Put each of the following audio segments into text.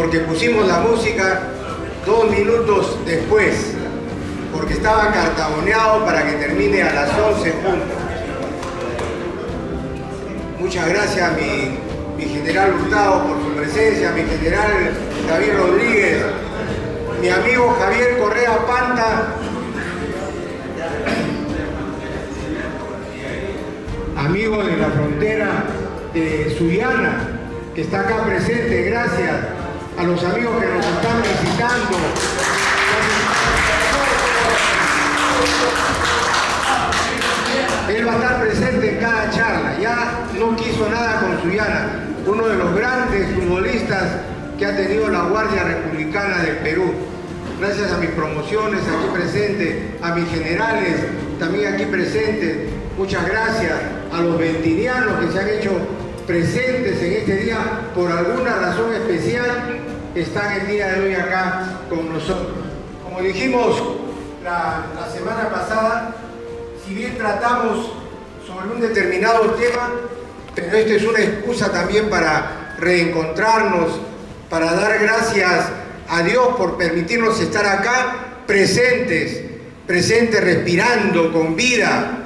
porque pusimos la música 2 minutos después, porque estaba cartagoneado para que termine a las 11 puntos. Muchas gracias a mi general Hurtado por su presencia, a mi general David Rodríguez, mi amigo Javier Correa Panta, amigo de la frontera de Sullana, que está acá presente, gracias a los amigos que nos están visitando. Él va a estar presente en cada charla. Ya no quiso nada con Sullana, uno de los grandes futbolistas que ha tenido la Guardia Republicana del Perú. Gracias a mis promociones aquí presentes, a mis generales también aquí presentes. Muchas gracias a los ventinianos que se han hecho presentes en este día por alguna razón especial, están el día de hoy acá con nosotros. Como dijimos la semana pasada, si bien tratamos sobre un determinado tema, pero esto es una excusa también para reencontrarnos, para dar gracias a Dios por permitirnos estar acá presentes, respirando, con vida.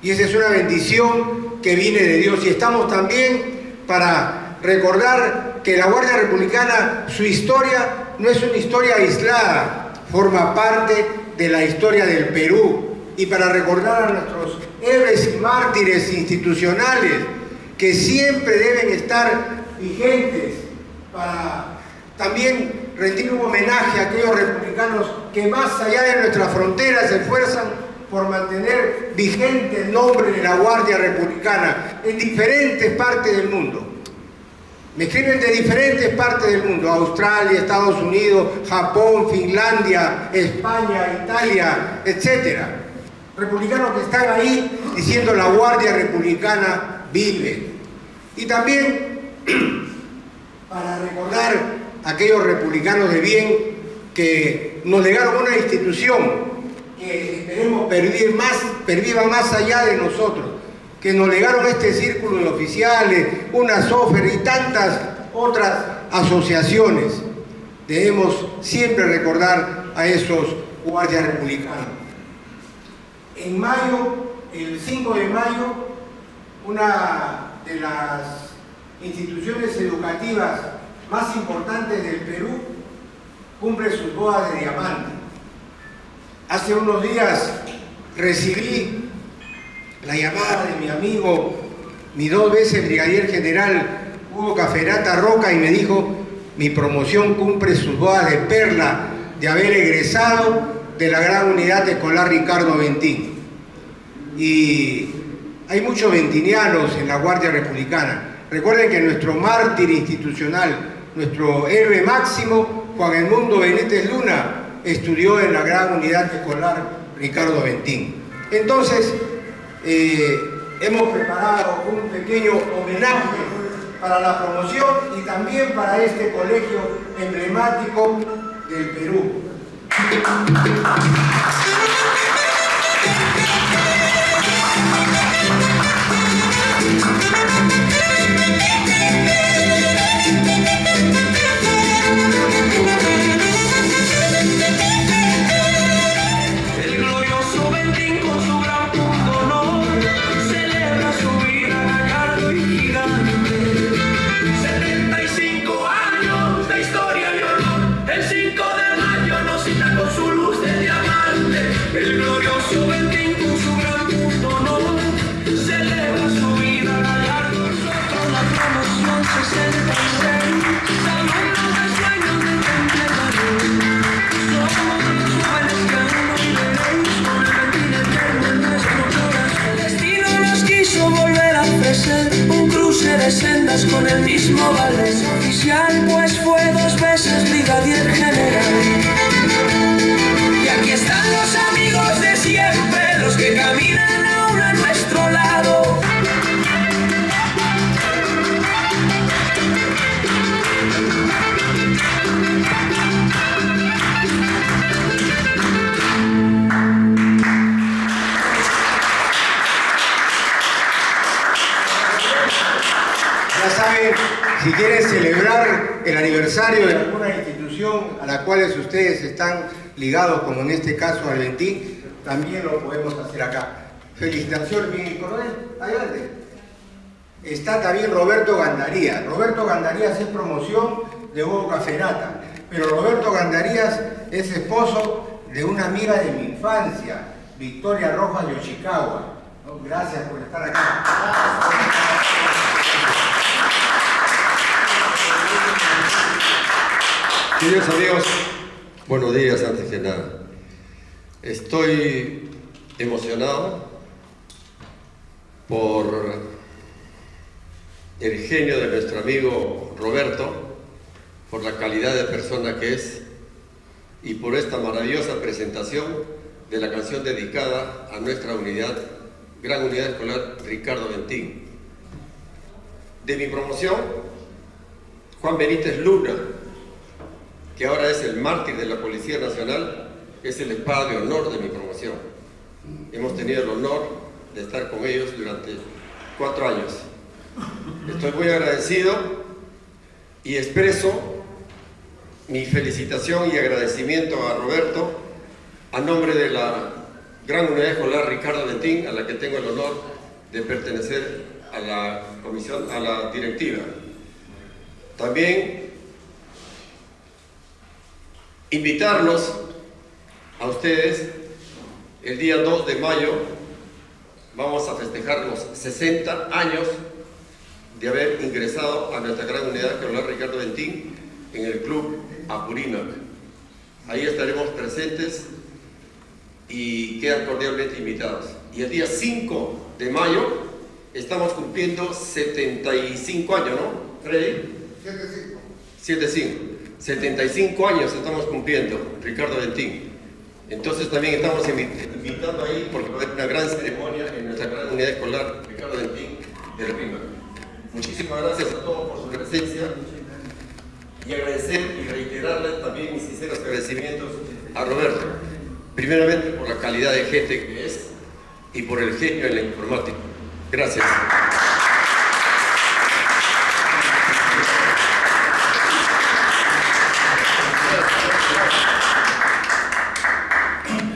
Y esa es una bendición que viene de Dios. Y estamos también para recordar que la Guardia Republicana, su historia no es una historia aislada, forma parte de la historia del Perú. Y para recordar a nuestros héroes y mártires institucionales que siempre deben estar vigentes, para también rendir un homenaje a aquellos republicanos que más allá de nuestras fronteras se esfuerzan por mantener vigente el nombre de la Guardia Republicana en diferentes partes del mundo. Me escriben de diferentes partes del mundo: Australia, Estados Unidos, Japón, Finlandia, España, Italia, etc. Republicanos que están ahí diciendo la Guardia Republicana vive. Y también para recordar a aquellos republicanos de bien que nos legaron una institución que esperemos perviva más allá de nosotros, que nos legaron este círculo de oficiales, una SOFER y tantas otras asociaciones. Debemos siempre recordar a esos guardias republicanos. En mayo, el 5 de mayo, una de las instituciones educativas más importantes del Perú cumple sus bodas de diamante. Hace unos días recibí la llamada de mi amigo, mi 2 veces brigadier general Hugo Caferata Roca, y me dijo: mi promoción cumple sus bodas de perla de haber egresado de la gran unidad escolar Ricardo Bentín. Y hay muchos ventinianos en la Guardia Republicana. Recuerden que nuestro mártir institucional, nuestro héroe máximo, Juan Edmundo Benítez Luna, estudió en la gran unidad escolar Ricardo Bentín. Entonces, hemos preparado un pequeño homenaje para la promoción y también para este colegio emblemático del Perú. Si quieren celebrar el aniversario de alguna institución a la cual ustedes están ligados, como en este caso Argentín, también lo podemos hacer acá. Felicitaciones, mi coronel, adelante. Está también Roberto Gandarías. Roberto Gandarías es promoción de Hugo Caferata, pero Roberto Gandarías es esposo de una amiga de mi infancia, Victoria Rojas Yoshikawa. ¿No? Gracias por estar acá. Queridos amigos, buenos días antes que nada. Estoy emocionado por el genio de nuestro amigo Roberto, por la calidad de persona que es y por esta maravillosa presentación de la canción dedicada a nuestra unidad, gran unidad escolar Ricardo Bentín. De mi promoción, Juan Benítez Luna, que ahora es el mártir de la Policía Nacional, es el espada de honor de mi promoción. Hemos tenido el honor de estar con ellos durante 4 años. Estoy muy agradecido y expreso mi felicitación y agradecimiento a Roberto a nombre de la gran unidad escolar Ricardo Bentín, a la que tengo el honor de pertenecer a la comisión, a la directiva. También invitarlos a ustedes. El día 2 de mayo vamos a festejar los 60 años de haber ingresado a nuestra gran unidad escolar Ricardo Bentín en el Club Apurímac. Ahí estaremos presentes y quedan cordialmente invitados. Y el día 5 de mayo estamos cumpliendo 75 años, ¿no, Freddy? 75 años estamos cumpliendo, Ricardo Bentín. Entonces también estamos invitando ahí, porque va a haber una gran ceremonia en nuestra gran unidad escolar Ricardo Bentín de Apurímac. Muchísimas gracias a todos por su presencia y agradecer y reiterarle también mis sinceros agradecimientos a Roberto, primeramente por la calidad de gente que es y por el genio en la informática. Gracias.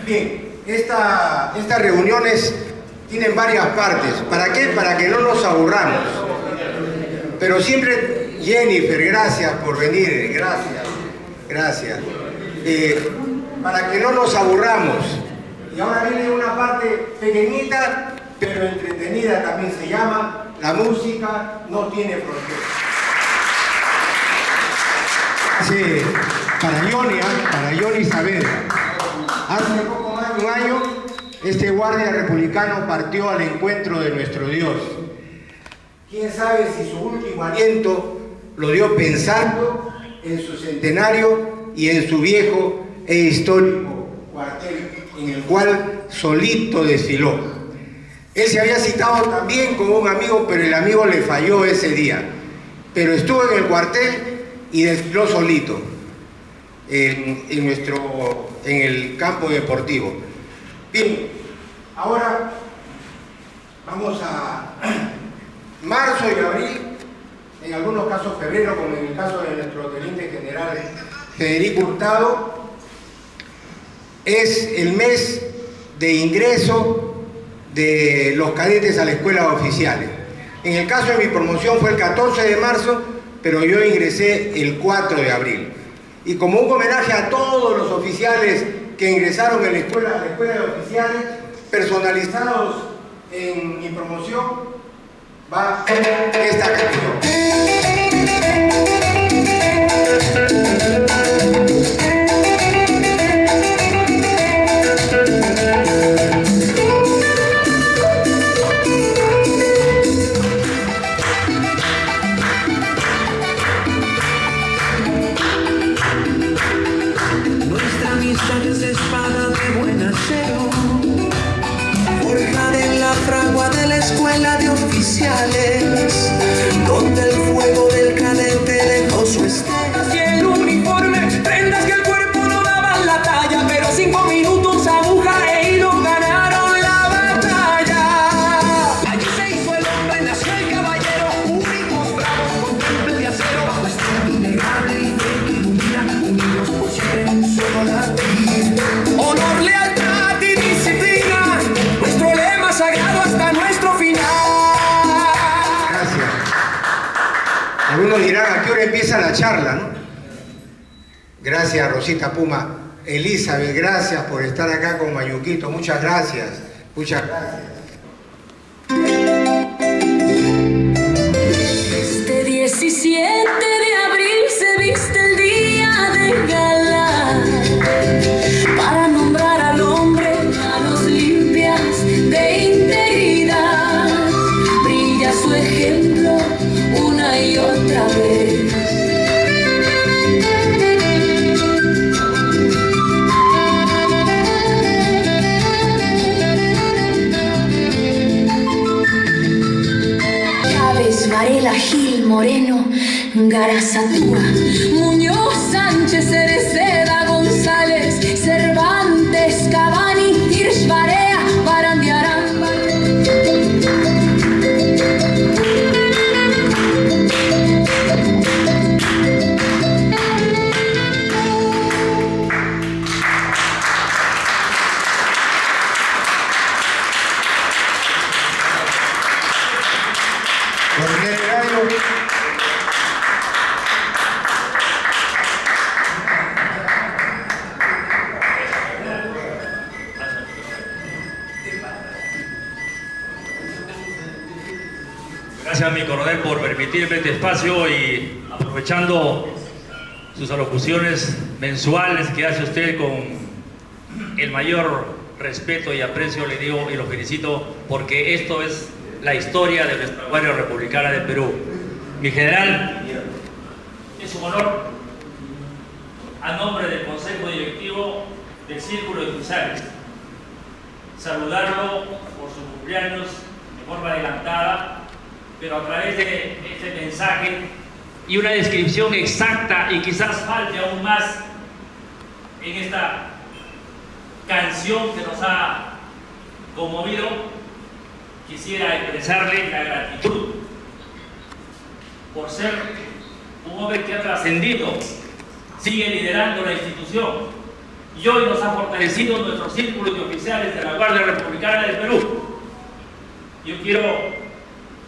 Bien, estas reuniones tienen varias partes. ¿Para qué? Para que no nos aburramos. Pero siempre, Jennifer, gracias por venir, gracias. Para que no nos aburramos. Y ahora viene una parte pequeñita, pero entretenida también se llama La música no tiene fronteras. Sí, para Johnny Saavedra. Hace poco más de un año, este guardia republicano partió al encuentro de nuestro Dios. Quién sabe si su último aliento lo dio pensando en su centenario y en su viejo e histórico cuartel, en el cual solito desfiló. Él se había citado también con un amigo, pero el amigo le falló ese día. Pero estuvo en el cuartel y desfiló solito en el campo deportivo. Bien, ahora vamos a marzo y abril, en algunos casos febrero, como en el caso de nuestro teniente general Federico Hurtado, es el mes de ingreso de los cadetes a la escuela de oficiales. En el caso de mi promoción fue el 14 de marzo, pero yo ingresé el 4 de abril. Y como un homenaje a todos los oficiales que ingresaron a la escuela de oficiales, personalizados en mi promoción, va esta canción. Nuestra amistad es espada de buen acero, forjada en la fragua de la escuela de oficiales, donde el fuego del cadete dejó su estela. Y el uniforme, prendas que el cuerpo no daban la talla, pero 5 minutos aguja e hilo ganaron la batalla. Allí se hizo el hombre, nació el caballero, únicos bravos con temple de acero. latir. Honor, lealtad y disciplina, nuestro lema sagrado hasta nuestro final. Gracias. Algunos dirán, ¿a qué hora empieza la charla, no? Gracias, Rosita Puma. Elizabeth, gracias por estar acá con Mayuquito. Muchas gracias. Muchas gracias. Este 17 de abril se viste el día de gala para nombrar al hombre manos limpias de integridad. Brilla su ejemplo una y otra vez. Varela, Gil, Moreno, Garazatúa, Muñoz, Sánchez, Cereceda, González, Cervantes, Cavani, Hirsch, Barea, Barandiarán. Gracias, mi coronel, por permitirme este espacio y aprovechando sus alocuciones mensuales que hace usted con el mayor respeto y aprecio, le digo y lo felicito porque esto es la historia de nuestra Guardia Republicana del Perú. Mi general, es un honor, a nombre del Consejo Directivo del Círculo de Oficiales, saludarlo por su cumpleaños de forma adelantada, pero a través de este mensaje y una descripción exacta, y quizás falte aún más en esta canción que nos ha conmovido, quisiera expresarle la gratitud por ser un hombre que ha trascendido, sigue liderando la institución y hoy nos ha fortalecido nuestro círculo de oficiales de la Guardia Republicana del Perú. Yo quiero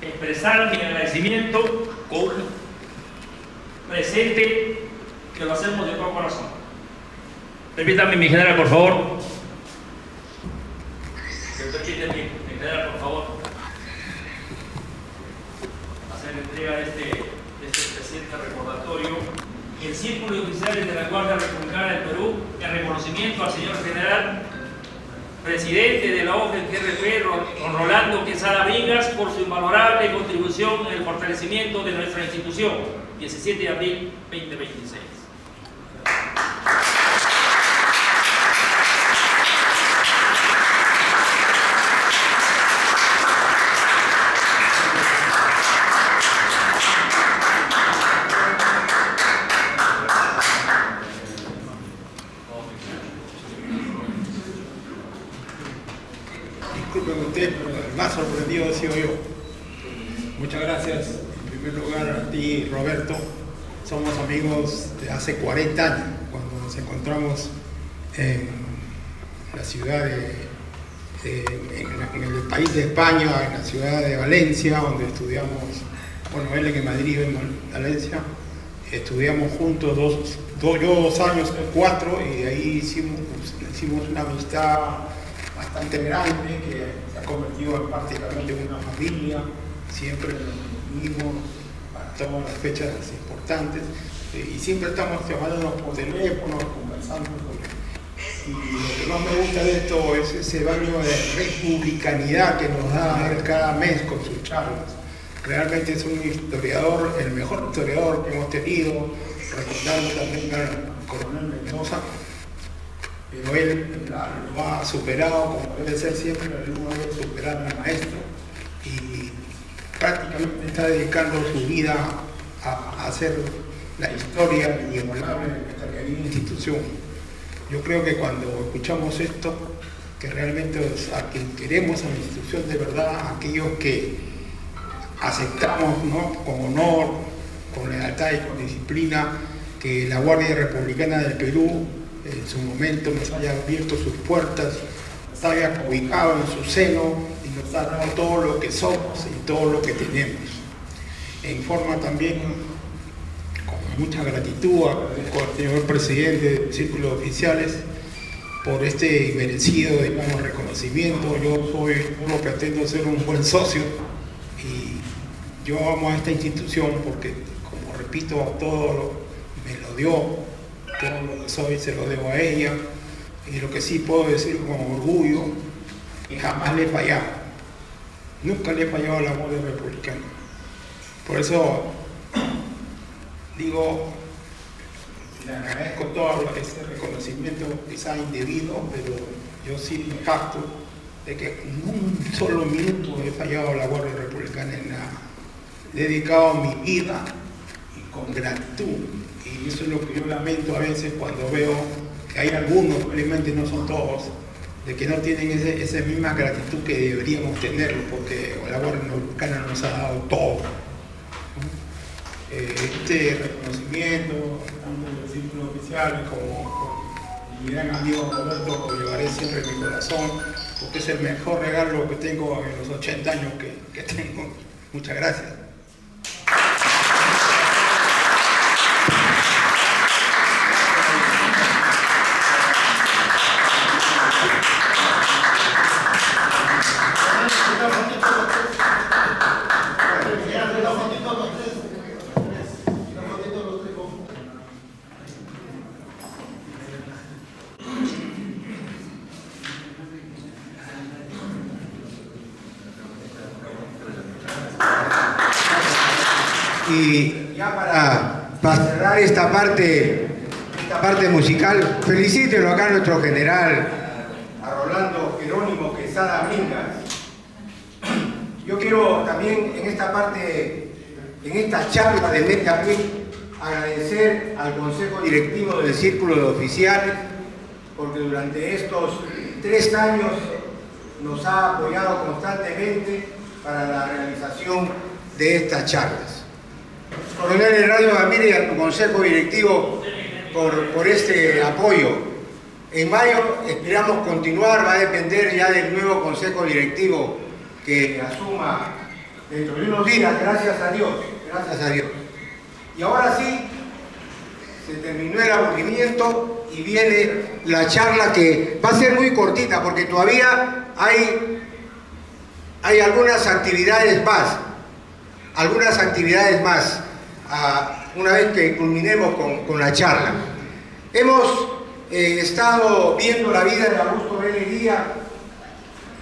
expresar mi agradecimiento con un presente que lo hacemos de todo corazón. Permítame, mi general, por favor. Permítame, mi general, por favor, hacer entrega de este presente recordatorio. El Círculo de Oficiales de la Guardia Republicana del Perú, en reconocimiento al señor general presidente de la OGRP, don Rolando Quesada Bringas, por su invalorable contribución en el fortalecimiento de nuestra institución. 17 de abril 2026. Disculpen ustedes, pero el más sorprendido he sido yo. Muchas gracias, en primer lugar, a ti, Roberto. Somos amigos de hace 40 años, cuando nos encontramos en la ciudad en el país de España, en la ciudad de Valencia, donde estudiamos, bueno, él en Madrid, en Valencia, estudiamos juntos yo 2 años, 4, y de ahí hicimos una amistad bastante grande que se ha convertido en prácticamente una familia. Siempre nos unimos para todas las fechas importantes y siempre estamos llamándonos por teléfono, conversando y lo que más me gusta de esto es ese baño de republicanidad que nos da él cada mes con sus charlas. Realmente es un historiador, el mejor historiador que hemos tenido, recordando también al coronel Mendoza, pero él lo ha superado, como debe ser siempre, el uno debe superar al maestro y prácticamente está dedicando su vida a hacer la historia inigualable de nuestra querida institución. Yo creo que cuando escuchamos esto, que realmente a quien queremos a la institución de verdad, aquellos que aceptamos, ¿no?, con honor, con lealtad y con disciplina, que la Guardia Republicana del Perú en su momento nos haya abierto sus puertas, nos haya ubicado en su seno y nos ha dado todo lo que somos y todo lo que tenemos. E informa también con mucha gratitud al señor presidente del Círculo de Oficiales por este merecido, digamos, reconocimiento. Yo pretendo ser un buen socio y yo amo a esta institución porque, como repito, todo me lo dio, todo lo que soy se lo debo a ella, y lo que sí puedo decir con orgullo, que jamás le he fallado, nunca le he fallado a la Guardia Republicana. Por eso digo, le agradezco todo este reconocimiento, quizá indebido, pero yo sí me jacto de que en un solo minuto he fallado a la Guardia Republicana en nada. He dedicado mi vida y con gratitud, y eso es lo que yo lamento a veces cuando veo que hay algunos, probablemente no son todos, de que no tienen esa misma gratitud que deberíamos tenerlo, porque la Guardia Republicana nos ha dado todo. Este reconocimiento, tanto del Círculo Oficial como mi gran amigo Roberto, lo llevaré siempre en mi corazón, porque es el mejor regalo que tengo en los 80 años que tengo. Muchas gracias. Y ya para cerrar esta parte musical, felicítelo acá a nuestro general, a Rolando Jerónimo Quesada Bringas. Yo quiero también en esta charla de mes de abril, agradecer al Consejo Directivo del Círculo de Oficiales, porque durante estos 3 años nos ha apoyado constantemente para la realización de estas charlas. Coronel Herrado Ramírez y a tu Consejo Directivo por este apoyo. En mayo esperamos continuar, va a depender ya del nuevo Consejo Directivo que asuma dentro de unos días, gracias a Dios, gracias a Dios. Y ahora sí, se terminó el aburrimiento y viene la charla que va a ser muy cortita porque todavía hay algunas actividades más. Una vez que culminemos con la charla. Hemos estado viendo la vida de Augusto B. Leguía,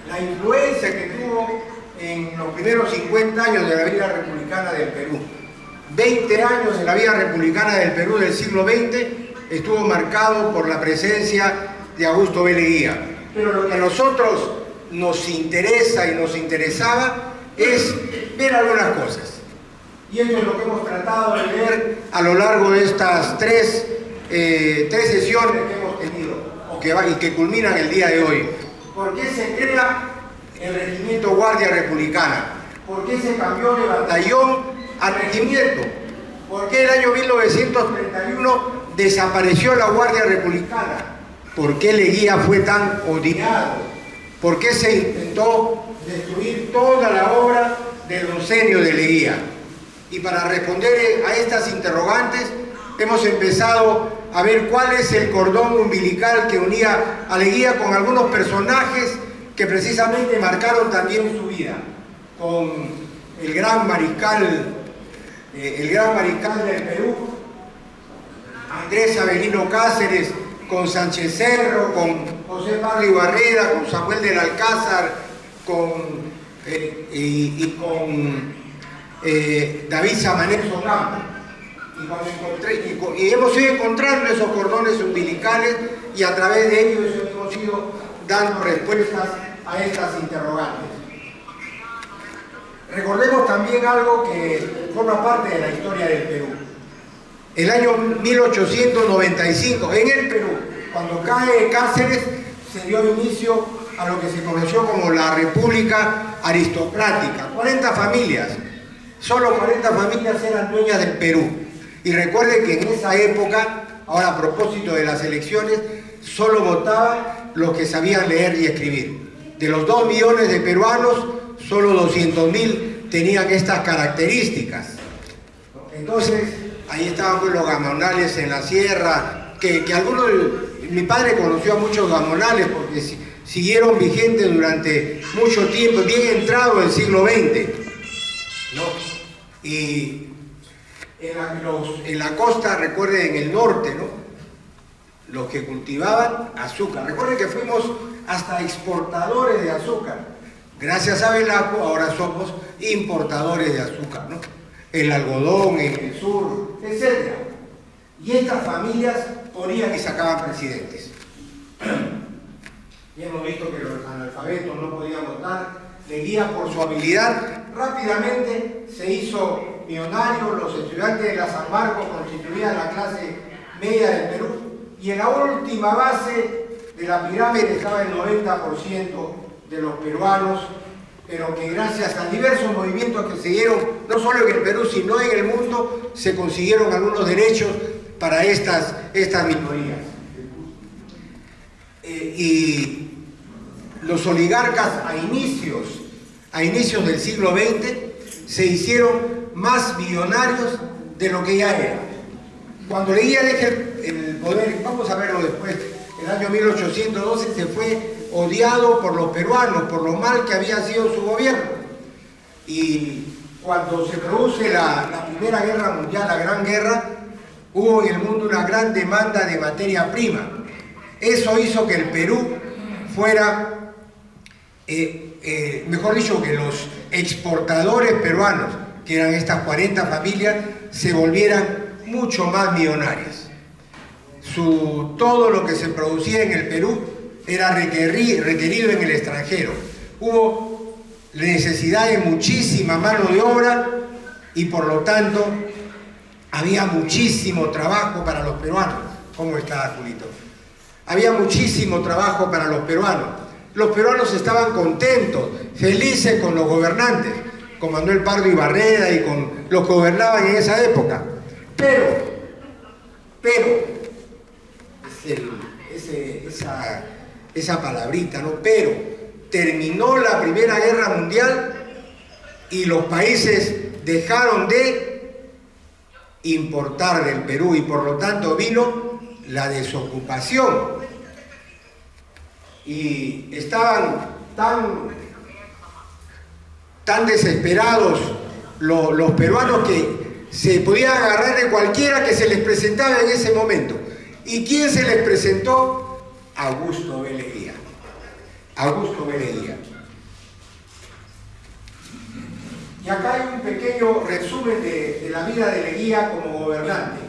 la influencia que tuvo en los primeros 50 años de la vida republicana del Perú. 20 años de la vida republicana del Perú del siglo XX estuvo marcado por la presencia de Augusto B. Leguía. Pero lo que a nosotros nos interesa y nos interesaba es ver algunas cosas. Y esto es lo que hemos tratado de leer a lo largo de estas tres sesiones que hemos tenido y que culminan el día de hoy. ¿Por qué se crea el Regimiento Guardia Republicana? ¿Por qué se cambió de batallón a regimiento? ¿Por qué el año 1931 desapareció la Guardia Republicana? ¿Por qué Leguía fue tan odiado? ¿Por qué se intentó destruir toda la obra del Oncenio de Leguía? Y para responder a estas interrogantes, hemos empezado a ver cuál es el cordón umbilical que unía a Leguía con algunos personajes que precisamente marcaron también su vida, con el gran mariscal del Perú, Andrés Avelino Cáceres, con Sánchez Cerro, con José Pablo Ibarrera, con Samuel del Alcázar, con David Samanés Ocampo. Y hemos ido encontrando esos cordones umbilicales y a través de ellos hemos ido dando respuestas a estas interrogantes. Recordemos también algo que forma parte de la historia del Perú. El año 1895, en el Perú, cuando cae Cáceres, se dio inicio a lo que se conoció como la República Aristocrática. 40 familias, solo 40 familias eran dueñas del Perú. Y recuerden que en esa época Ahora, a propósito de las elecciones, solo votaban los que sabían leer y escribir. De los 2 millones de peruanos, solo 200.000 tenían estas características. Entonces, ahí estaban pues los gamonales en la sierra, que algunos, mi padre conoció a muchos gamonales porque siguieron vigentes durante mucho tiempo, bien entrado el siglo XX, ¿no? Y en la costa, recuerden, en el norte, ¿no? Los que cultivaban azúcar. Recuerden que fuimos hasta exportadores de azúcar. Gracias a Velasco ahora somos importadores de azúcar, ¿no? El algodón en el sur, etc. Y estas familias ponían y sacaban presidentes. Ya hemos visto que los analfabetos no podían votar. Leguía, por su habilidad, rápidamente se hizo millonario. Los estudiantes de la San Marcos constituían la clase media del Perú. Y en la última base de la pirámide estaba el 90% de los peruanos, pero que gracias a diversos movimientos que se dieron, no solo en el Perú, sino en el mundo, se consiguieron algunos derechos para estas minorías. Y los oligarcas a inicios del siglo XX se hicieron más millonarios de lo que ya eran. Cuando Leguía deja el poder, vamos a verlo después, el año 1812 se fue odiado por los peruanos, por lo mal que había sido su gobierno. Y cuando se produce la Primera Guerra Mundial, la Gran Guerra, hubo en el mundo una gran demanda de materia prima. Eso hizo que el Perú fuera, mejor dicho, que los exportadores peruanos, que eran estas 40 familias, se volvieran mucho más millonarias. Todo lo que se producía en el Perú era requerido en el extranjero. Hubo necesidad de muchísima mano de obra y por lo tanto había muchísimo trabajo para los peruanos. ¿Cómo está, Julito? Había muchísimo trabajo para los peruanos. Los peruanos estaban contentos, felices con los gobernantes, con Manuel Pardo Ibarreda y con los que gobernaban en esa época. Pero esa palabrita, ¿no? Pero terminó la Primera Guerra Mundial y los países dejaron de importar del Perú y por lo tanto vino la desocupación. Y estaban tan desesperados los peruanos que se podían agarrar de cualquiera que se les presentaba en ese momento. ¿Y quién se les presentó? Augusto B. Leguía. Augusto B. Leguía. Y acá hay un pequeño resumen de la vida de Leguía como gobernante.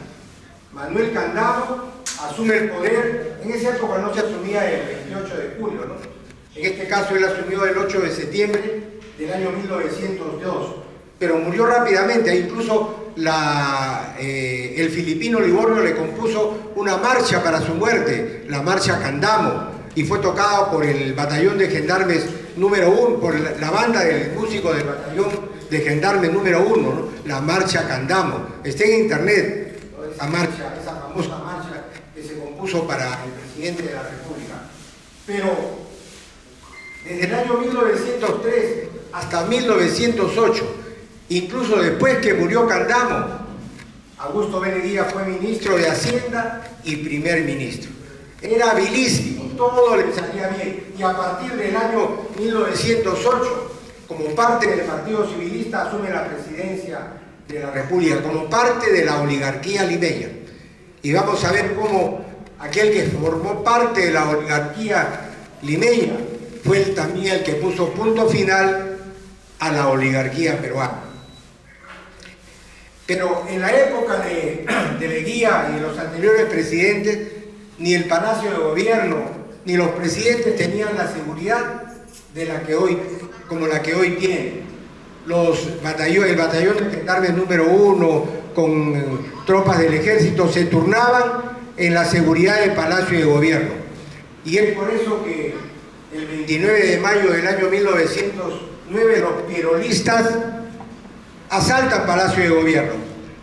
Manuel Candamo asume el poder, en esa época no se asumía el 28 de julio, ¿no? En este caso él asumió el 8 de septiembre del año 1902, pero murió rápidamente. Incluso el filipino Livorno le compuso una marcha para su muerte, la marcha Candamo, y fue tocada por el batallón de gendarmes número 1, por la banda de músicos del batallón de gendarmes número 1, ¿no? La marcha Candamo. Está en internet, esa marcha, esa famosa marcha que se compuso para el presidente de la República. Pero desde el año 1903 hasta 1908, incluso después que murió Candamo, Augusto B. Leguía fue ministro de Hacienda y primer ministro. Era habilísimo, todo le salía bien. Y a partir del año 1908, como parte del Partido Civilista, asume la presidencia de la República, como parte de la oligarquía limeña. Y vamos a ver cómo aquel que formó parte de la oligarquía limeña fue también el que puso punto final a la oligarquía peruana. Pero en la época de Leguía y los anteriores presidentes, ni el Palacio de Gobierno ni los presidentes tenían la seguridad como la que hoy tienen. El batallón de gendarmes número 1 con tropas del ejército se turnaban en la seguridad del Palacio de Gobierno. Y es por eso que el 29 de mayo del año 1909 los pierolistas asaltan Palacio de Gobierno,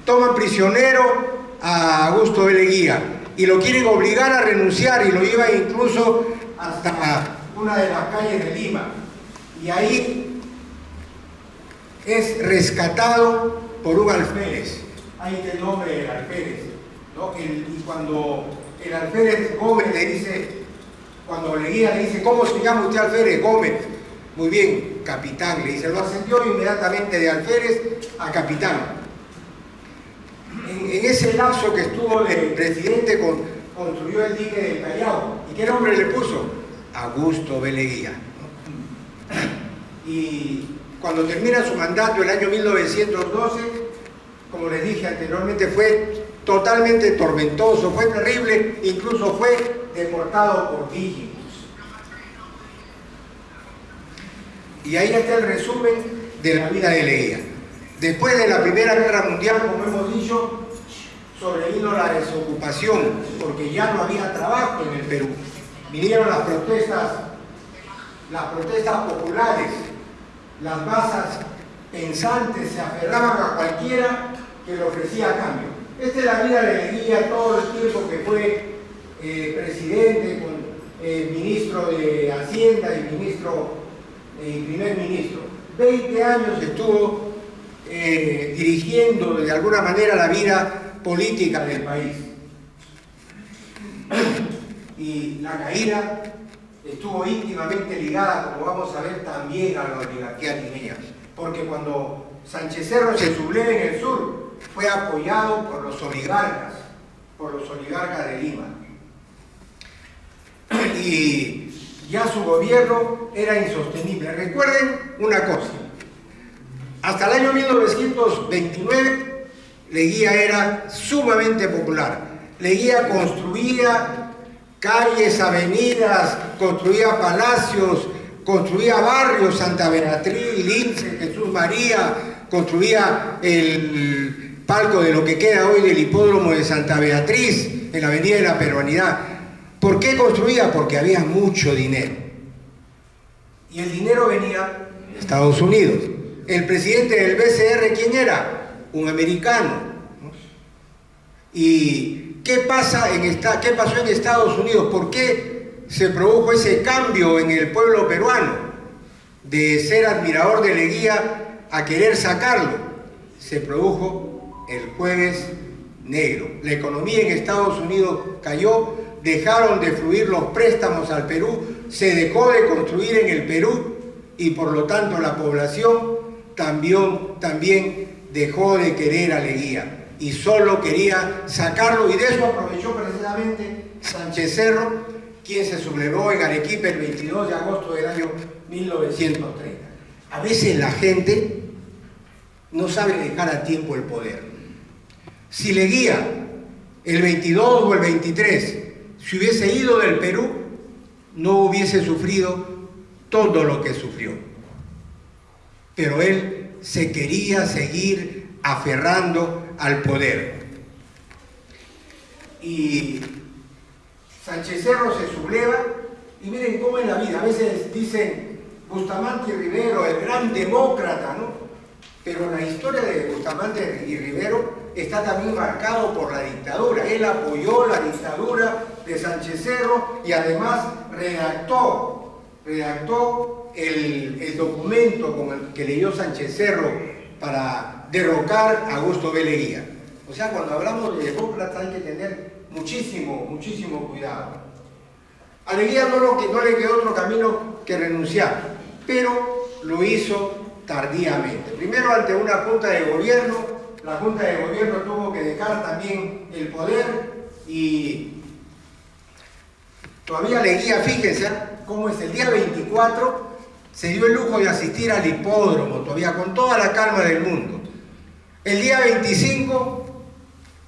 toman prisionero a Augusto B. Leguía y lo quieren obligar a renunciar y lo llevan incluso hasta una de las calles de Lima. Y ahí es rescatado por un alférez. Ahí está el nombre del alférez, ¿no? Y cuando el alférez Gómez le dice, cuando Leguía le dice, ¿cómo se llama usted alférez? Gómez. Muy bien, capitán, le dice, lo ascendió inmediatamente de alférez a capitán. En ese lapso que estuvo el presidente construyó el dique del Callao. ¿Y qué nombre le puso? Augusto B. Leguía. Y cuando termina su mandato el año 1912, como les dije anteriormente, fue totalmente tormentoso, fue terrible, incluso fue deportado por Vigils. Y ahí está el resumen de la vida de Leguía. Después de la Primera Guerra Mundial, como hemos dicho, sobrevino la desocupación, porque ya no había trabajo en el Perú. Vinieron las protestas populares, las masas pensantes se aferraban a cualquiera que le ofrecía cambio. Esta es la vida de Leguía todo el tiempo que fue presidente, ministro de Hacienda y primer ministro. 20 años estuvo dirigiendo de alguna manera la vida política del país. Y la caída estuvo íntimamente ligada, como vamos a ver, también a la oligarquía limeña, porque cuando Sánchez Cerro se subleva en el sur, fue apoyado por los oligarcas de Lima. Y ya su gobierno era insostenible. Recuerden una cosa, hasta el año 1929 Leguía era sumamente popular. Leguía construía calles, avenidas, construía palacios, construía barrios, Santa Beatriz, Lince, Jesús María, construía el palco de lo que queda hoy del hipódromo de Santa Beatriz, en la avenida de la Peruanidad. ¿Por qué construía? Porque había mucho dinero. Y el dinero venía de Estados Unidos. El presidente del BCR, ¿quién era? Un americano, ¿no? ¿Y qué pasó en Estados Unidos? ¿Por qué se produjo ese cambio en el pueblo peruano de ser admirador de Leguía a querer sacarlo? Se produjo el Jueves Negro. La economía en Estados Unidos cayó, dejaron de fluir los préstamos al Perú, se dejó de construir en el Perú y por lo tanto la población también dejó de querer a Leguía y solo quería sacarlo, y de eso aprovechó precisamente Sánchez Cerro, quien se sublevó en Arequipa el 22 de agosto del año 1930. A veces la gente no sabe dejar a tiempo el poder. Si Leguía el 22 o el 23 si hubiese ido del Perú, no hubiese sufrido todo lo que sufrió. Pero él se quería seguir aferrando al poder. Y Sánchez Cerro se subleva, y miren cómo en la vida, a veces dicen Bustamante y Rivero, el gran demócrata, ¿no? Pero la historia de Bustamante y Rivero está también marcado por la dictadura. Él apoyó la dictadura de Sánchez Cerro y además redactó el documento con el que leyó Sánchez Cerro para derrocar a Augusto B. Leguía. O sea, cuando hablamos de demócratas hay que tener muchísimo cuidado. A Leguía no le quedó otro camino que renunciar, pero lo hizo tardíamente. Primero ante una junta de gobierno, la junta de gobierno tuvo que dejar también el poder y todavía Leguía, fíjense cómo es, el día 24 se dio el lujo de asistir al hipódromo, todavía con toda la calma del mundo. El día 25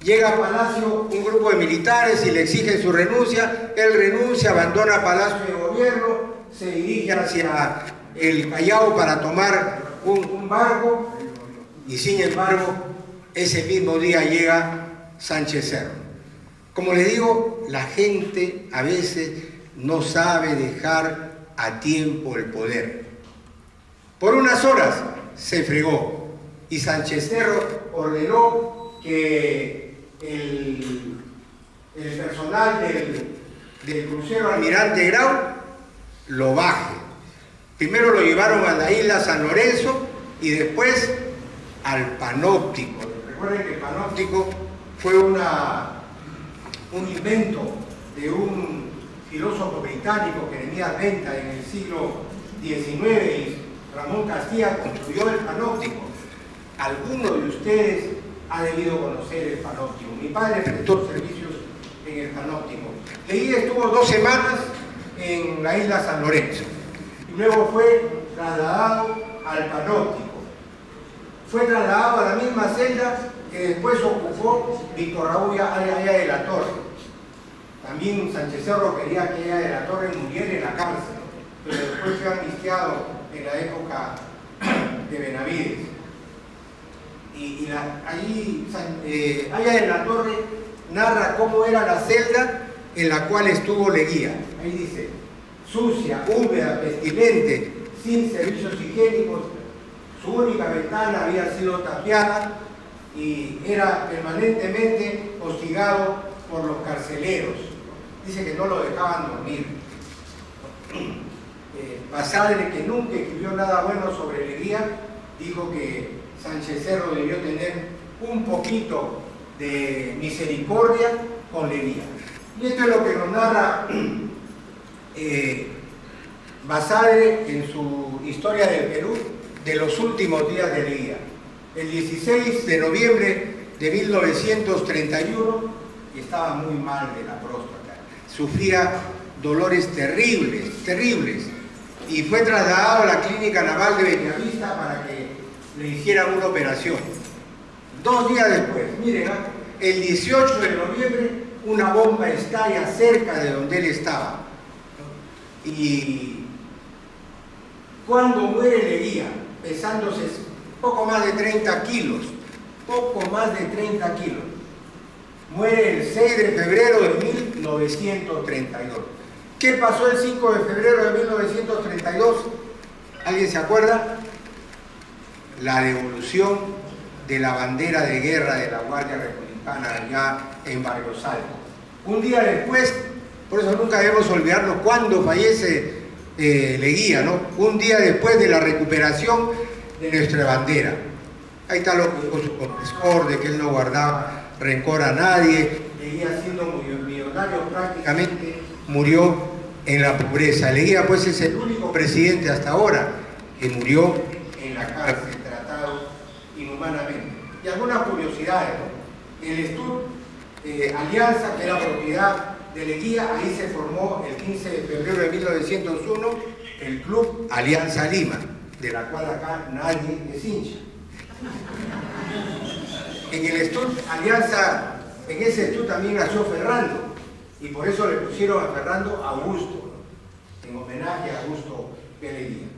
llega a Palacio un grupo de militares y le exigen su renuncia, él renuncia, abandona Palacio de Gobierno, se dirige hacia el Callao para tomar un barco y sin embargo ese mismo día llega Sánchez Cerro. Como les digo, la gente a veces no sabe dejar a tiempo el poder. Por unas horas se fregó y Sánchez Cerro ordenó que el personal del crucero Almirante Grau lo baje. Primero lo llevaron a la isla San Lorenzo y después al Panóptico. Recuerden que el Panóptico fue un invento de un filósofo británico que venía a venta en el siglo XIX y Ramón Castilla construyó el Panóptico. Alguno de ustedes ha debido conocer el Panóptico. Mi padre prestó servicios en el Panóptico. Leguía estuvo 2 semanas en la isla San Lorenzo y luego fue trasladado al Panóptico. Fue trasladado a la misma celda que después ocupó Víctor Raúl Aya de la Torre. También Sánchez Cerro quería que Aya de la Torre muriera en la cárcel, pero después fue amnistiado en la época de Benavides. Allí Aya de la Torre narra cómo era la celda en la cual estuvo Leguía. Ahí dice: sucia, húmeda, pestilente, sin servicios higiénicos, su única ventana había sido tapiada y era permanentemente hostigado por los carceleros. Dice que no lo dejaban dormir. Basadre, que nunca escribió nada bueno sobre Leguía, dijo que Sánchez Cerro debió tener un poquito de misericordia con Leguía. Y esto es lo que nos narra Basadre en su Historia del Perú de los últimos días de Leguía. El 16 de noviembre de 1931, y estaba muy mal de la próstata, sufría dolores terribles, y fue trasladado a la Clínica Naval de Bellavista para que le hicieran una operación. 2 días después, miren, el 18 de noviembre, una bomba estalla cerca de donde él estaba. Y cuando muere Leguía, pesándose poco más de 30 kilos, muere el 6 de febrero de 1932. ¿Qué pasó el 5 de febrero de 1932? ¿Alguien se acuerda? La devolución de la bandera de guerra de la Guardia Republicana allá en Barrios Altos. Un día después, por eso nunca debemos olvidarnos cuándo fallece Leguía, ¿no? Un día después de la recuperación de nuestra bandera. Ahí está lo que dijo su confesor, de que él no guardaba rencor a nadie. Leguía, siendo millonario, prácticamente murió en la pobreza. Leguía, pues, es el único presidente hasta ahora que murió en la cárcel, tratado inhumanamente. Y algunas curiosidades, ¿no? El Estud Alianza, que era propiedad de Leguía, ahí se formó el 15 de febrero de 1901 el Club Alianza Lima, de la cual acá nadie es hincha. En el Estud Alianza, en ese Estud también nació Ferrando, y por eso le pusieron a Ferrando Augusto, ¿no? En homenaje a Augusto de Leguía.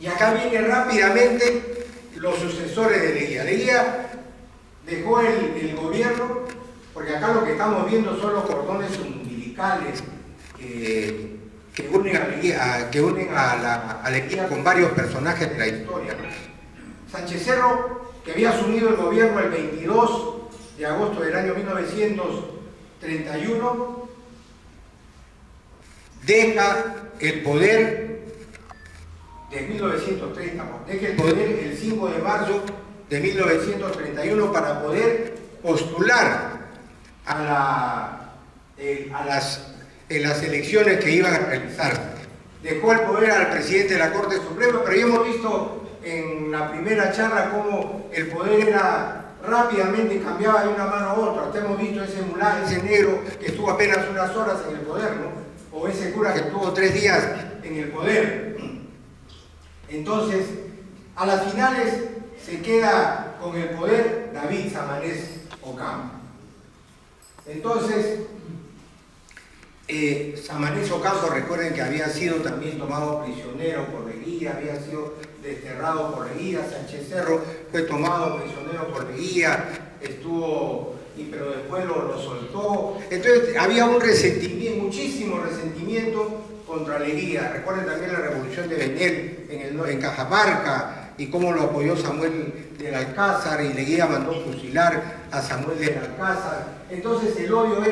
Y acá vienen rápidamente los sucesores de Leguía. Leguía dejó el gobierno, porque acá lo que estamos viendo son los cordones umbilicales que unen a Leguía con varios personajes de la historia, ¿no? Sánchez Cerro, que había asumido el gobierno el 22 de agosto del año 1931, deja el poder de 1930, deja el poder el 5 de marzo de 1931 para poder postular en las elecciones que iban a realizarse. Dejó el poder al presidente de la Corte Suprema, pero ya hemos visto en la primera charla cómo el poder era rápidamente, cambiaba de una mano a otra. Ustedes hemos visto ese mulán, ese negro que estuvo apenas unas horas en el poder, ¿no? O ese cura que estuvo 3 días en el poder. Entonces, a las finales se queda con el poder David Samanez Ocampo. Entonces, Samanez Ocampo, recuerden que había sido también tomado prisionero por Leguía, había sido desterrado por Leguía. Sánchez Cerro fue tomado prisionero por Leguía, pero después lo soltó. Entonces había un resentimiento, muchísimo resentimiento contra Leguía. Recuerden también la revolución de Benel en Cajamarca y cómo lo apoyó Samuel del Alcázar, y Leguía mandó fusilar a Samuel de Alcázar. Entonces el odio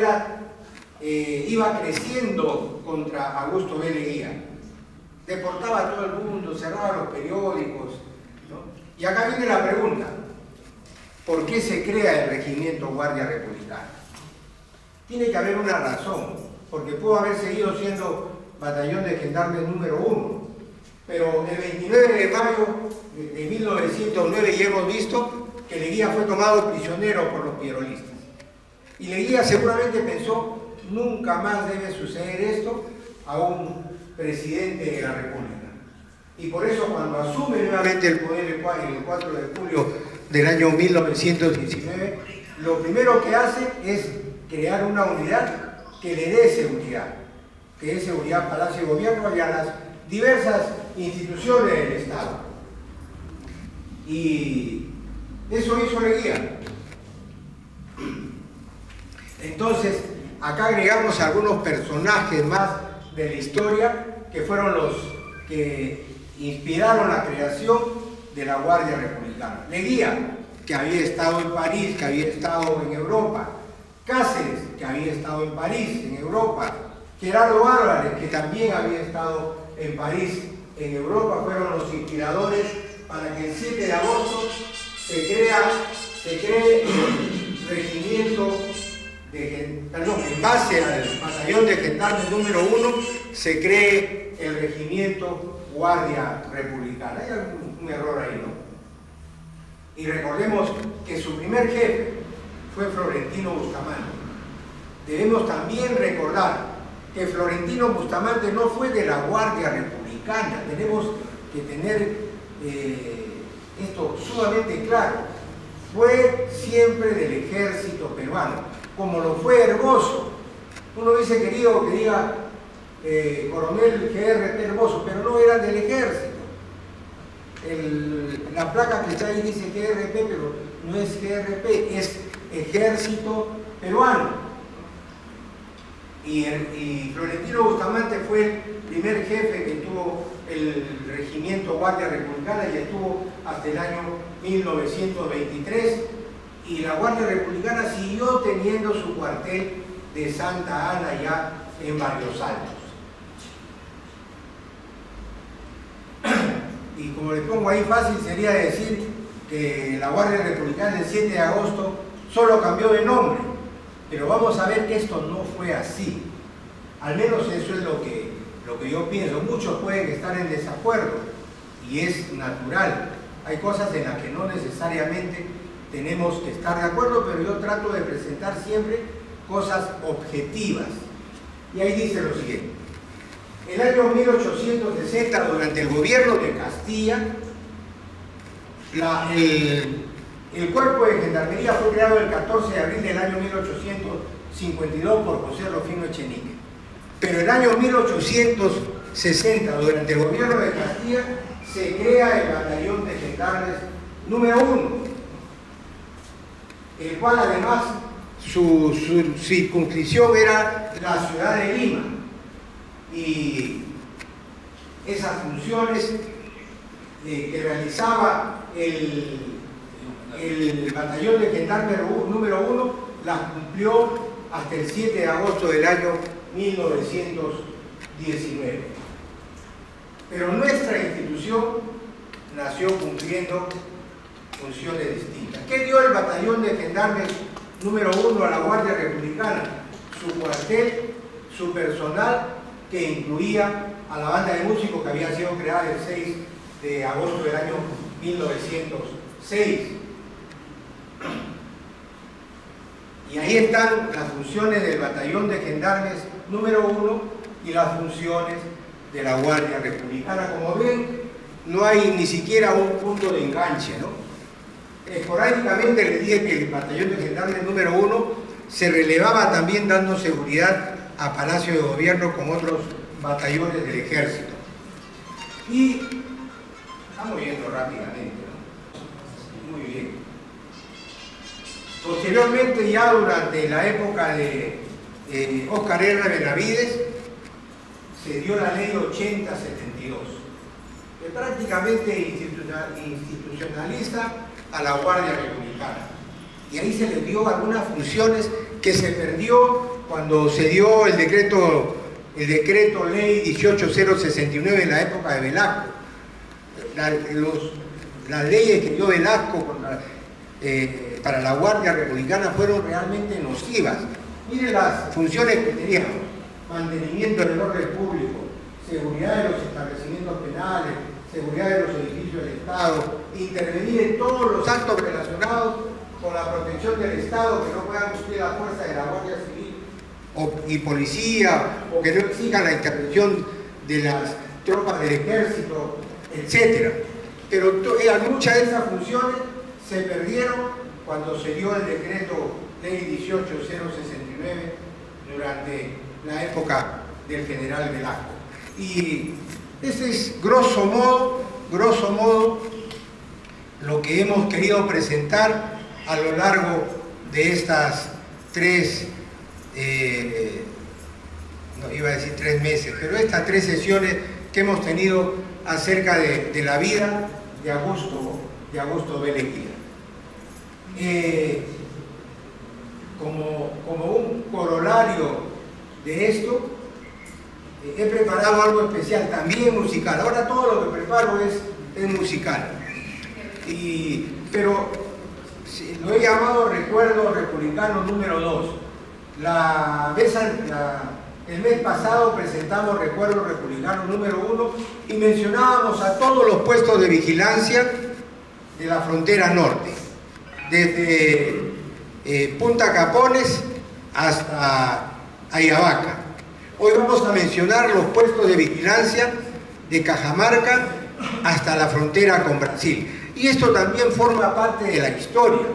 iba creciendo contra Augusto B. Leguía. Deportaba a todo el mundo, cerraba los periódicos, ¿no? Y acá viene la pregunta: ¿por qué se crea el Regimiento Guardia Republicana? Tiene que haber una razón, porque pudo haber seguido siendo batallón de gendarmes número 1, pero el 29 de mayo de 1909 ya hemos visto que Leguía fue tomado prisionero por los pierolistas. Y Leguía seguramente pensó: nunca más debe suceder esto a un presidente de la República. Y por eso, cuando asume nuevamente el poder el 4 de julio del año 1919, lo primero que hace es crear una unidad que le dé seguridad, que es seguridad al Palacio de Gobierno y a las diversas instituciones del Estado. Y eso hizo Leguía. Entonces, acá agregamos algunos personajes más de la historia que fueron los que inspiraron la creación de la Guardia Republicana. Leguía, que había estado en París, que había estado en Europa. Cáceres, que había estado en París, en Europa. Gerardo Álvarez, que también había estado en París, en Europa, fueron los inspiradores para que el 7 de agosto se cree el regimiento en base al batallón de gendarmes número 1, se cree el regimiento Guardia Republicana. Hay un error ahí, ¿no? Y recordemos que su primer jefe fue Florentino Bustamante. Debemos también recordar que Florentino Bustamante no fue de la Guardia Republicana. Tenemos que tener esto sumamente claro. Fue siempre del ejército peruano, como lo fue Herboso. Uno hubiese querido que diga coronel GRP Herboso, pero no era del ejército. La placa que está ahí dice GRP, pero no es GRP, es ejército peruano. Y Florentino Bustamante fue el primer jefe que tuvo el regimiento Guardia Republicana y estuvo hasta el año 1923, y la Guardia Republicana siguió teniendo su cuartel de Santa Ana ya en Barrios Altos. Y como les pongo ahí, fácil sería decir que la Guardia Republicana el 7 de agosto solo cambió de nombre, pero vamos a ver que esto no fue así. Al menos eso es lo que yo pienso. Muchos pueden estar en desacuerdo y es natural. Hay cosas en las que no necesariamente tenemos que estar de acuerdo, pero yo trato de presentar siempre cosas objetivas. Y ahí dice lo siguiente: el año 1860, durante el gobierno de Castilla, el cuerpo de gendarmería fue creado el 14 de abril del año 1852 por José Rufino Echenique. Pero el año 1860, durante el gobierno de Castilla, se crea el batallón de gendarmes número 1, el cual además su circunscripción era la ciudad de Lima. Y esas funciones que realizaba el batallón de gendarmes número 1 las cumplió hasta el 7 de agosto del año 1919. Pero nuestra institución nació cumpliendo funciones distintas. ¿Qué dio el batallón de gendarmes número 1 a la Guardia Republicana? Su cuartel, su personal, que incluía a la banda de músicos que había sido creada el 6 de agosto del año 1906. Y ahí están las funciones del batallón de gendarmes número 1 y las funciones de la Guardia Republicana. Como ven, no hay ni siquiera un punto de enganche, ¿no? Esporádicamente les dije que el batallón de gendarmes número 1 se relevaba también dando seguridad a Palacio de Gobierno con otros batallones del ejército. Y estamos yendo rápidamente, ¿no? Muy bien. Posteriormente, ya durante la época de Óscar R. Benavides, se dio la ley 8072, que prácticamente institucionaliza a la Guardia Republicana. y ahí se les dio algunas funciones que se perdió cuando se dio el decreto ley 18069 en la época de Velasco. Las leyes que dio Velasco para la Guardia Republicana fueron realmente nocivas. Miren las funciones que teníamos: mantenimiento del orden público, seguridad de los establecimientos penales, seguridad de los edificios del Estado, intervenir en todos los actos relacionados con la protección del Estado, que no puedan cumplir la fuerza de la Guardia Civil y Policía, o que no exijan la intervención de las tropas del Ejército, etc. Pero muchas de esas funciones se perdieron cuando se dio el decreto ley 18069 durante la época del general Velasco. Y ese es grosso modo lo que hemos querido presentar a lo largo de estas estas 3 sesiones que hemos tenido acerca de la vida de Augusto Vélez Guía. Como un corolario de esto, he preparado algo especial, también musical. Ahora todo lo que preparo es musical. Pero lo he llamado Recuerdo Republicano número 2. El mes pasado presentamos Recuerdo Republicano número 1 y mencionábamos a todos los puestos de vigilancia de la frontera norte, desde Punta Capones hasta Ayabaca. Hoy vamos a mencionar los puestos de vigilancia de Cajamarca hasta la frontera con Brasil. Y esto también forma parte de la historia.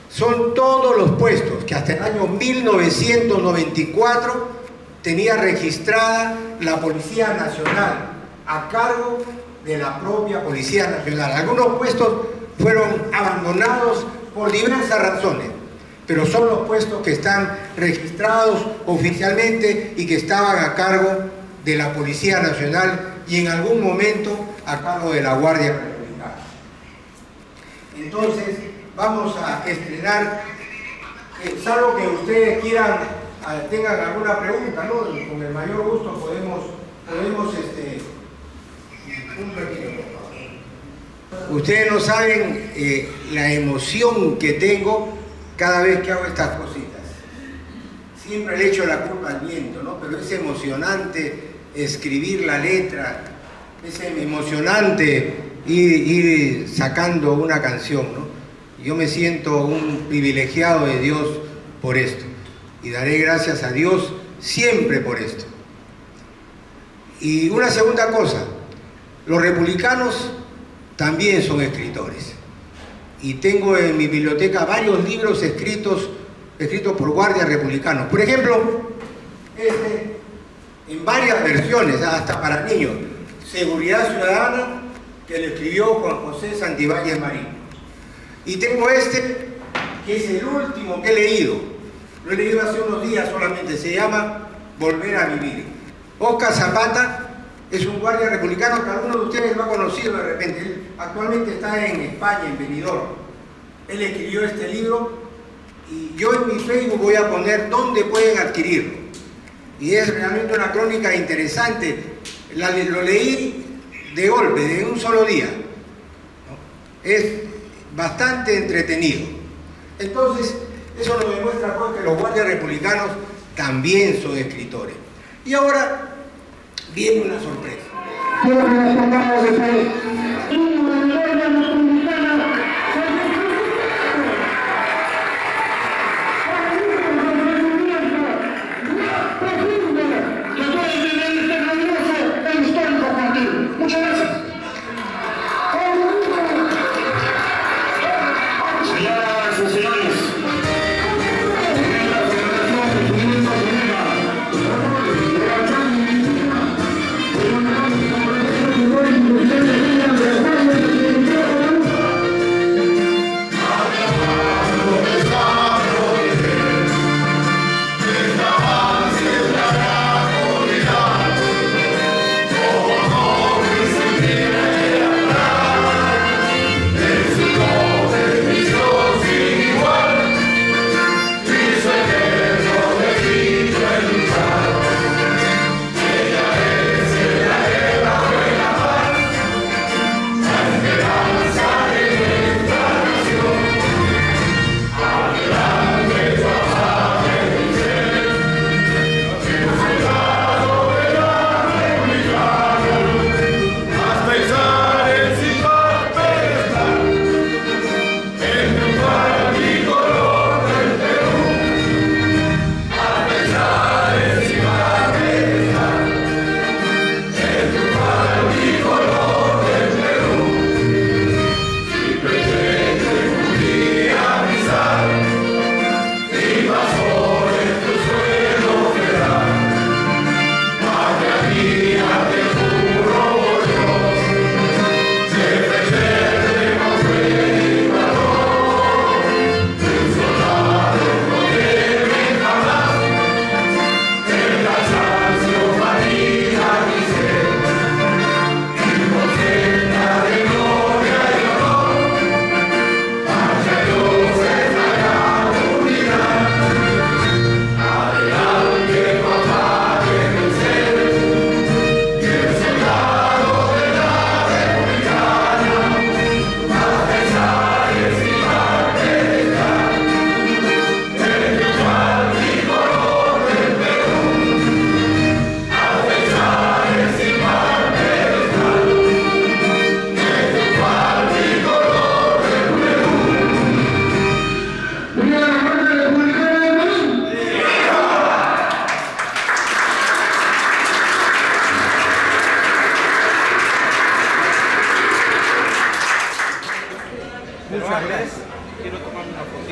Son todos los puestos que hasta el año 1994 tenía registrada la Policía Nacional a cargo de la propia Policía Nacional. Algunos puestos fueron abandonados por diversas razones, pero son los puestos que están registrados oficialmente y que estaban a cargo de la Policía Nacional y en algún momento a cargo de la Guardia Republicana. Entonces, vamos a estrenar, salvo que ustedes tengan alguna pregunta, ¿no? Con el mayor gusto podemos un retiro, por favor. Ustedes no saben la emoción que tengo cada vez que hago estas cositas. Siempre le echo la culpa al viento, ¿no? Pero es emocionante escribir la letra, es emocionante ir sacando una canción, ¿no? Yo me siento un privilegiado de Dios por esto y daré gracias a Dios siempre por esto. Y una segunda cosa, los republicanos también son escritores y tengo en mi biblioteca varios libros escritos por guardias republicanos. Por ejemplo, en varias versiones, hasta para niños, Seguridad Ciudadana, que lo escribió Juan José Santibáñez Marín. Y tengo que es el último que he leído. Lo he leído hace unos días solamente. Se llama Volver a Vivir. Oscar Zapata es un guardia republicano que alguno de ustedes lo ha conocido de repente. Él actualmente está en España, en Benidorm. Él escribió este libro y yo en mi Facebook voy a poner dónde pueden adquirirlo. Y es realmente una crónica interesante. Lo leí de golpe, de un solo día. Es bastante entretenido. Entonces, eso nos demuestra pues, que los guardias republicanos también son escritores. Y ahora viene una sorpresa. Quiero que nos pongamos de pie. Muchas gracias. Señoras y señores, la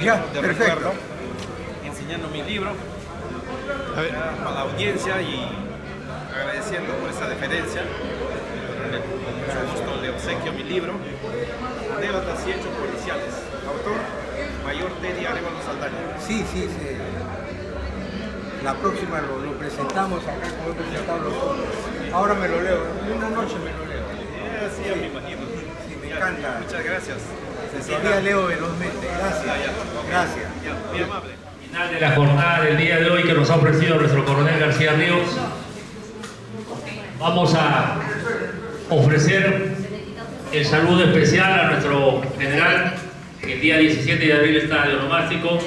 Ya, de perfecto. recuerdo, enseñando mi libro a la audiencia y agradeciendo por esa deferencia. Con mucho gusto le obsequio mi libro, Anécdotas y Hechos Policiales. Autor, Mayor Teddy Arevalo Saldaña. Sí. La próxima lo presentamos acá como he presentado los otros. Ahora me lo leo, en una noche me lo leo. Sí, me imagino. Sí, me encanta. Muchas gracias. El día leo velozmente. Gracias. Gracias. Muy amable. Final de la jornada del día de hoy que nos ha ofrecido nuestro coronel García Ríos. Vamos a ofrecer el saludo especial a nuestro general, que el día 17 de abril está de onomástico.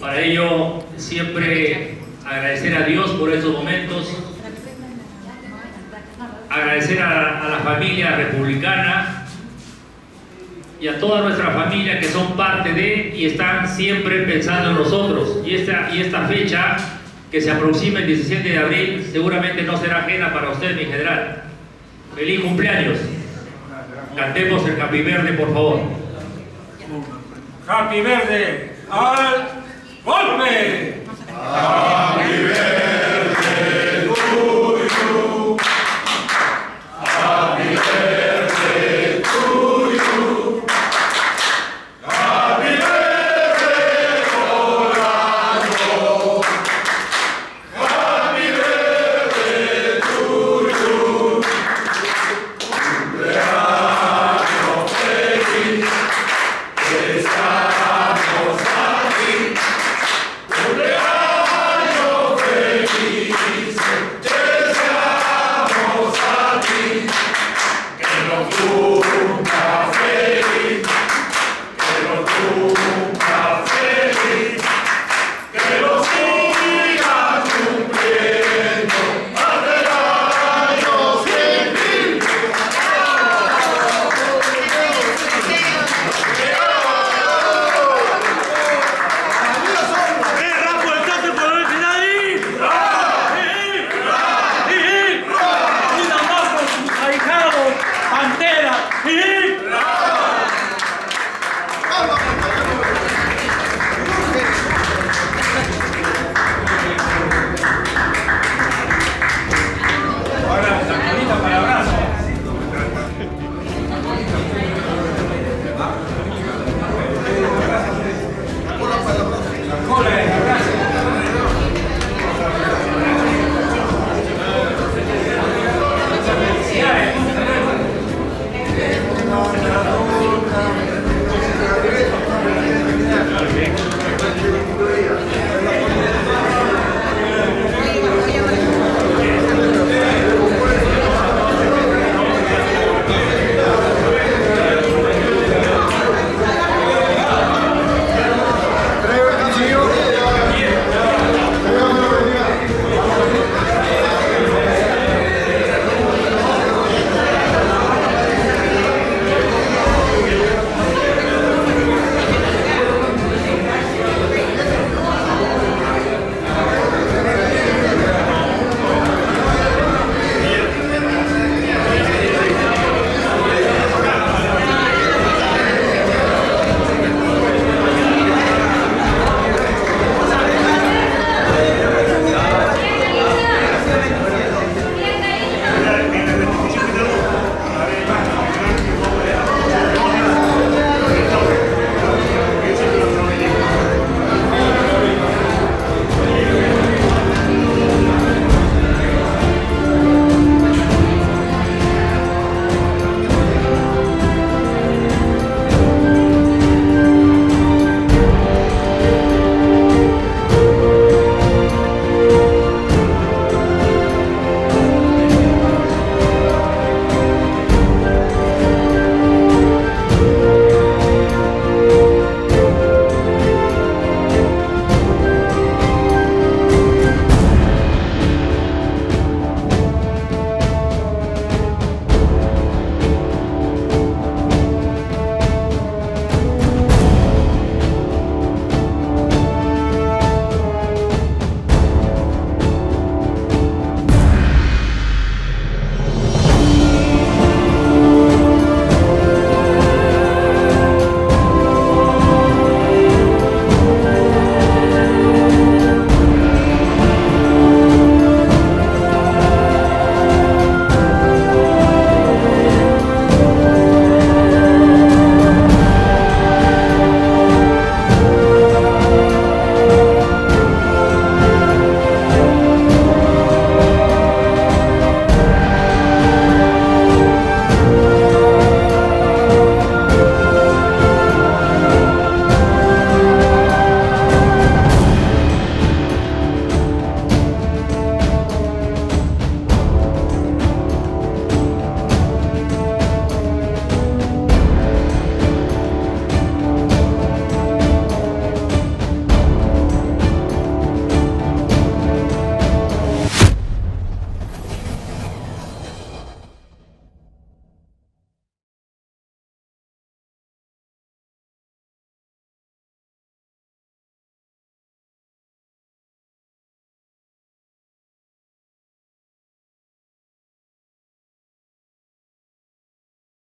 Para ello, siempre agradecer a Dios por estos momentos, agradecer a la familia republicana y a toda nuestra familia que son parte de y están siempre pensando en nosotros. Y esta fecha que se aproxima el 17 de abril seguramente no será ajena para usted, mi general. ¡Feliz cumpleaños! Cantemos el Happy Verde, por favor. Happy Verde al golpe. Happy Verde.